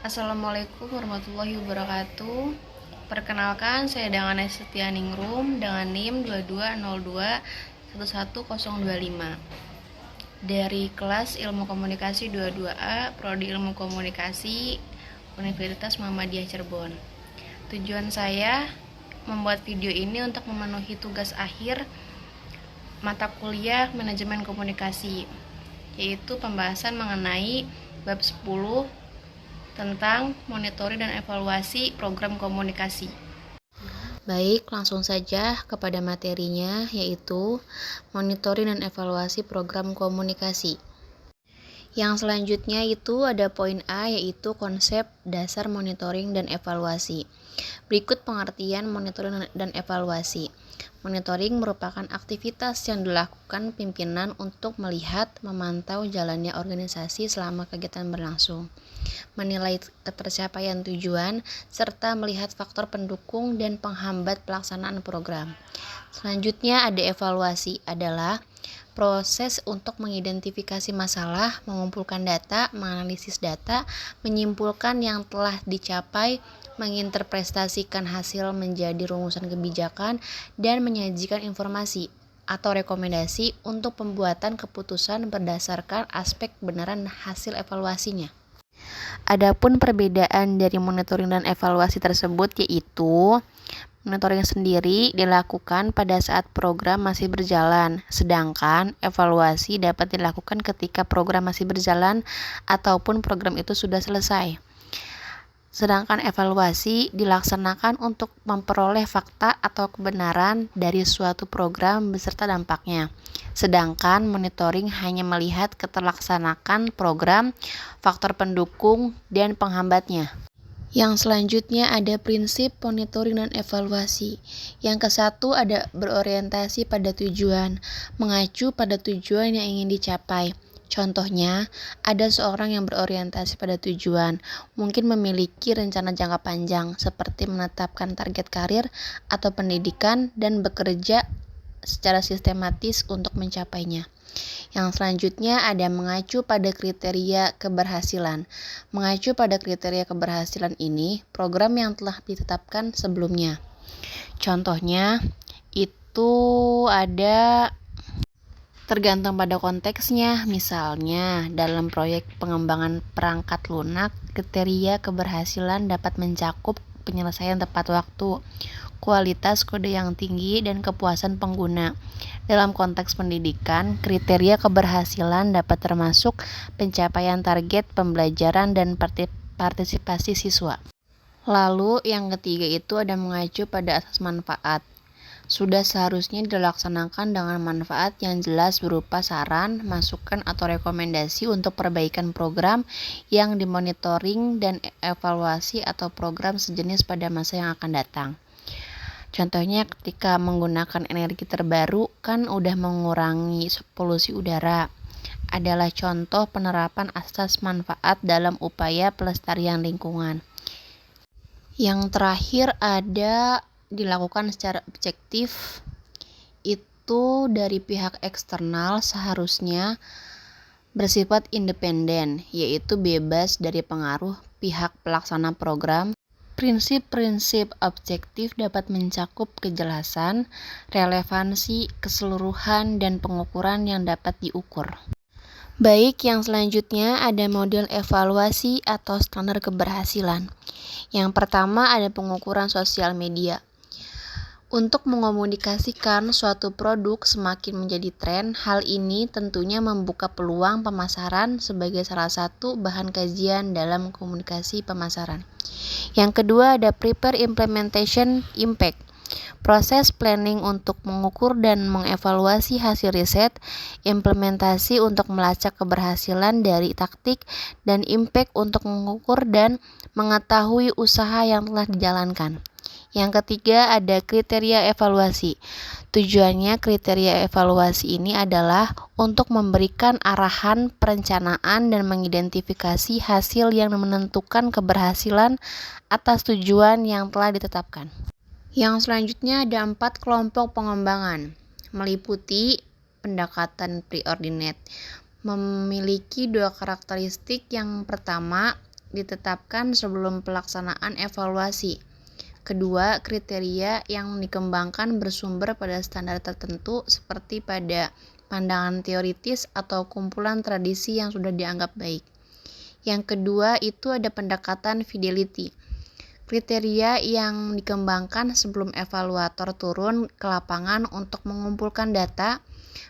Assalamualaikum warahmatullahi wabarakatuh. Perkenalkan, saya dengan Setianingrum dengan NIM 2202111025 dari kelas Ilmu Komunikasi 22A, Prodi Ilmu Komunikasi, Universitas Muhammadiyah Cirebon. Tujuan saya membuat video ini untuk memenuhi tugas akhir mata kuliah Manajemen Komunikasi, yaitu pembahasan mengenai bab 10 tentang monitoring dan evaluasi program komunikasi. Baik, langsung saja kepada materinya, yaitu monitoring dan evaluasi program komunikasi. Yang selanjutnya itu ada poin A, yaitu konsep dasar monitoring dan evaluasi. Berikut pengertian monitoring dan evaluasi. Monitoring merupakan aktivitas yang dilakukan pimpinan untuk melihat, memantau jalannya organisasi selama kegiatan berlangsung, menilai ketercapaian tujuan, serta melihat faktor pendukung dan penghambat pelaksanaan program. Selanjutnya ada evaluasi, adalah proses untuk mengidentifikasi masalah, mengumpulkan data, menganalisis data, menyimpulkan yang telah dicapai, menginterpretasikan hasil menjadi rumusan kebijakan, dan menyajikan informasi atau rekomendasi untuk pembuatan keputusan berdasarkan aspek kebenaran hasil evaluasinya. Adapun perbedaan dari monitoring dan evaluasi tersebut yaitu monitoring sendiri dilakukan pada saat program masih berjalan, sedangkan evaluasi dapat dilakukan ketika program masih berjalan ataupun program itu sudah selesai. Sedangkan evaluasi dilaksanakan untuk memperoleh fakta atau kebenaran dari suatu program beserta dampaknya. Sedangkan monitoring hanya melihat keterlaksanaan program, faktor pendukung, dan penghambatnya. Yang selanjutnya ada prinsip monitoring dan evaluasi. Yang ke-1 ada berorientasi pada tujuan, mengacu pada tujuan yang ingin dicapai. Contohnya, ada seorang yang berorientasi pada tujuan, mungkin memiliki rencana jangka panjang seperti menetapkan target karir atau pendidikan dan bekerja secara sistematis untuk mencapainya. Yang selanjutnya ada mengacu pada kriteria keberhasilan. Mengacu pada kriteria keberhasilan ini, program yang telah ditetapkan sebelumnya. Contohnya, itu ada tergantung pada konteksnya. Misalnya, dalam proyek pengembangan perangkat lunak, kriteria keberhasilan dapat mencakup penyelesaian tepat waktu, kualitas kode yang tinggi, dan kepuasan pengguna. Dalam konteks pendidikan, kriteria keberhasilan dapat termasuk pencapaian target pembelajaran dan partisipasi siswa. Lalu yang ketiga itu ada mengacu pada asas manfaat. Sudah seharusnya dilaksanakan dengan manfaat yang jelas berupa saran, masukan, atau rekomendasi untuk perbaikan program yang dimonitoring dan evaluasi atau program sejenis pada masa yang akan datang. Contohnya ketika menggunakan energi terbaru kan udah mengurangi polusi udara. Adalah contoh penerapan asas manfaat dalam upaya pelestarian lingkungan. Yang terakhir ada dilakukan secara objektif, itu dari pihak eksternal seharusnya bersifat independen, yaitu bebas dari pengaruh pihak pelaksana program. Prinsip-prinsip objektif dapat mencakup kejelasan, relevansi, keseluruhan, dan pengukuran yang dapat diukur. Baik, yang selanjutnya ada model evaluasi atau standar keberhasilan. Yang pertama ada pengukuran sosial media. Untuk mengomunikasikan suatu produk semakin menjadi tren, hal ini tentunya membuka peluang pemasaran sebagai salah satu bahan kajian dalam komunikasi pemasaran. Yang kedua ada prepare implementation impact. Proses planning untuk mengukur dan mengevaluasi hasil riset, implementasi untuk melacak keberhasilan dari taktik, dan impact untuk mengukur dan mengetahui usaha yang telah dijalankan. Yang ketiga ada kriteria evaluasi. Tujuannya kriteria evaluasi ini adalah untuk memberikan arahan perencanaan dan mengidentifikasi hasil yang menentukan keberhasilan atas tujuan yang telah ditetapkan. Yang selanjutnya ada 4 kelompok pengembangan, meliputi pendekatan preordinate. Memiliki 2 karakteristik. Yang pertama, ditetapkan sebelum pelaksanaan evaluasi. Kedua, kriteria yang dikembangkan bersumber pada standar tertentu seperti pada pandangan teoritis atau kumpulan tradisi yang sudah dianggap baik. Yang kedua itu ada pendekatan fidelity. Kriteria yang dikembangkan sebelum evaluator turun ke lapangan untuk mengumpulkan data.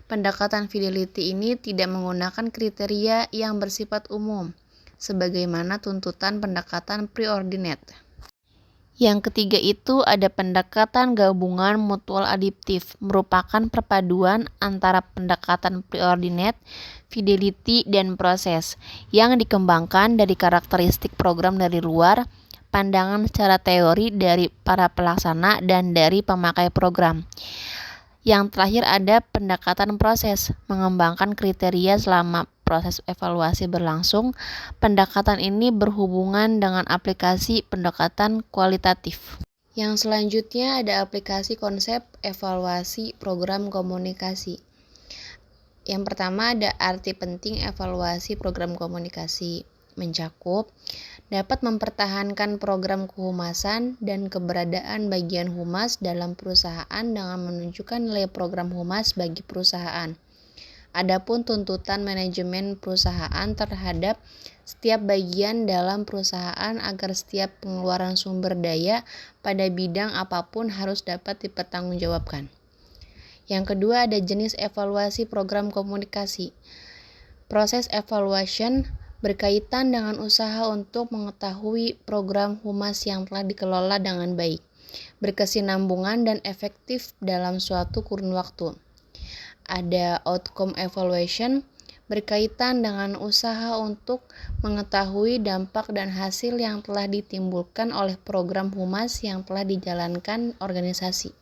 Pendekatan fidelity ini tidak menggunakan kriteria yang bersifat umum, sebagaimana tuntutan pendekatan preordinate. Yang ketiga itu ada pendekatan gabungan mutual adiptif, merupakan perpaduan antara pendekatan preordinate, fidelity, dan proses yang dikembangkan dari karakteristik program dari luar, pandangan secara teori dari para pelaksana dan dari pemakai program. Yang terakhir ada pendekatan proses, mengembangkan kriteria selama proses evaluasi berlangsung. Pendekatan ini berhubungan dengan aplikasi pendekatan kualitatif. Yang selanjutnya ada aplikasi konsep evaluasi program komunikasi. Yang pertama ada arti penting evaluasi program komunikasi. Mencakup dapat mempertahankan program kehumasan dan keberadaan bagian humas dalam perusahaan dengan menunjukkan nilai program humas bagi perusahaan. Adapun tuntutan manajemen perusahaan terhadap setiap bagian dalam perusahaan agar setiap pengeluaran sumber daya pada bidang apapun harus dapat dipertanggungjawabkan. Yang kedua ada jenis evaluasi program komunikasi. Proses evaluation berkaitan dengan usaha untuk mengetahui program humas yang telah dikelola dengan baik, berkesinambungan dan efektif dalam suatu kurun waktu. Ada outcome evaluation berkaitan dengan usaha untuk mengetahui dampak dan hasil yang telah ditimbulkan oleh program humas yang telah dijalankan organisasi.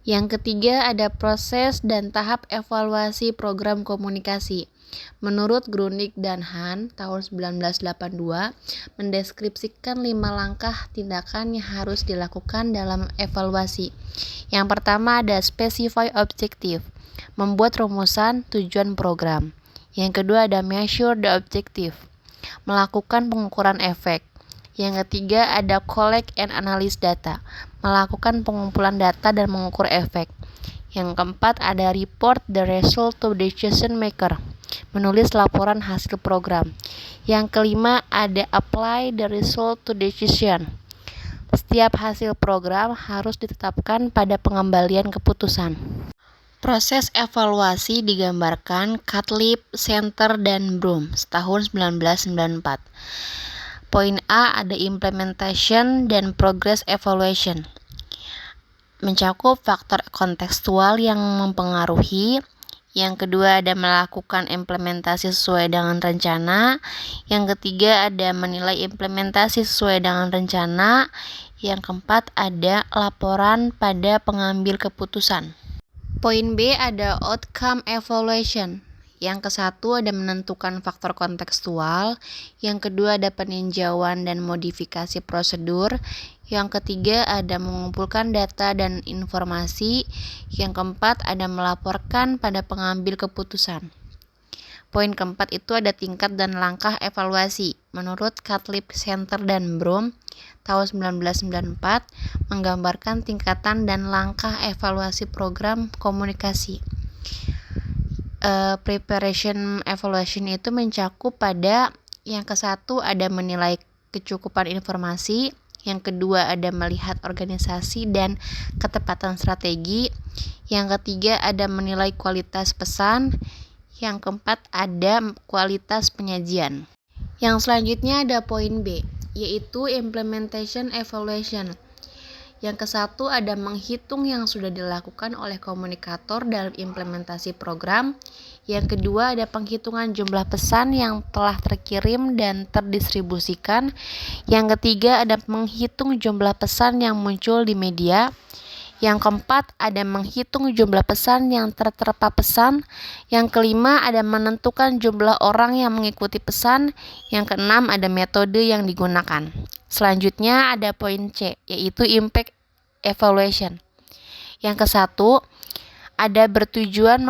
Yang ketiga ada proses dan tahap evaluasi program komunikasi. Menurut Grunig dan Han tahun 1982 mendeskripsikan 5 langkah tindakan yang harus dilakukan dalam evaluasi. Yang pertama ada specify objective, membuat rumusan tujuan program. Yang kedua ada measure the objective, melakukan pengukuran efek. Yang ketiga ada collect and analyze data, melakukan pengumpulan data dan mengukur efek. Yang keempat ada report the result to decision maker, menulis laporan hasil program. Yang kelima ada apply the result to decision. Setiap hasil program harus ditetapkan pada pengembalian keputusan. Proses evaluasi digambarkan Catlip, Center, dan Broom tahun 1994. Poin A ada implementation dan progress evaluation. Mencakup faktor kontekstual yang mempengaruhi. Yang kedua ada melakukan implementasi sesuai dengan rencana. Yang ketiga ada menilai implementasi sesuai dengan rencana. Yang keempat ada laporan pada pengambil keputusan. Poin B ada outcome evaluation. Yang kesatu ada menentukan faktor kontekstual. Yang kedua ada peninjauan dan modifikasi prosedur. Yang ketiga ada mengumpulkan data dan informasi. Yang keempat ada melaporkan pada pengambil keputusan. Poin keempat itu ada tingkat dan langkah evaluasi. Menurut Catlip, Center, dan Broom tahun 1994 menggambarkan tingkatan dan langkah evaluasi program komunikasi. Preparation evaluation itu mencakup pada yang kesatu ada menilai kecukupan informasi, yang kedua ada melihat organisasi dan ketepatan strategi, yang ketiga ada menilai kualitas pesan, yang keempat ada kualitas penyajian. Yang selanjutnya ada poin B, yaitu implementation evaluation. Yang kesatu ada menghitung yang sudah dilakukan oleh komunikator dalam implementasi program. Yang kedua ada penghitungan jumlah pesan yang telah terkirim dan terdistribusikan. Yang ketiga ada menghitung jumlah pesan yang muncul di media. Yang keempat ada menghitung jumlah pesan yang terterpa pesan. Yang kelima ada menentukan jumlah orang yang mengikuti pesan. Yang keenam ada metode yang digunakan. Selanjutnya ada poin C, yaitu impact evaluation. Yang kesatu ada bertujuan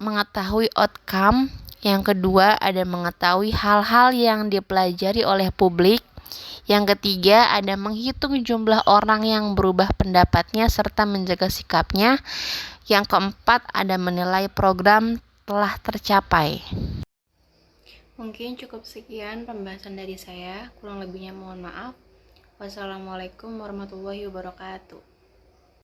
mengetahui outcome. Yang kedua ada mengetahui hal-hal yang dipelajari oleh publik. Yang ketiga, ada menghitung jumlah orang yang berubah pendapatnya serta menjaga sikapnya. Yang keempat, ada menilai program telah tercapai. Mungkin cukup sekian pembahasan dari saya. Kurang lebihnya mohon maaf. Wassalamualaikum warahmatullahi wabarakatuh.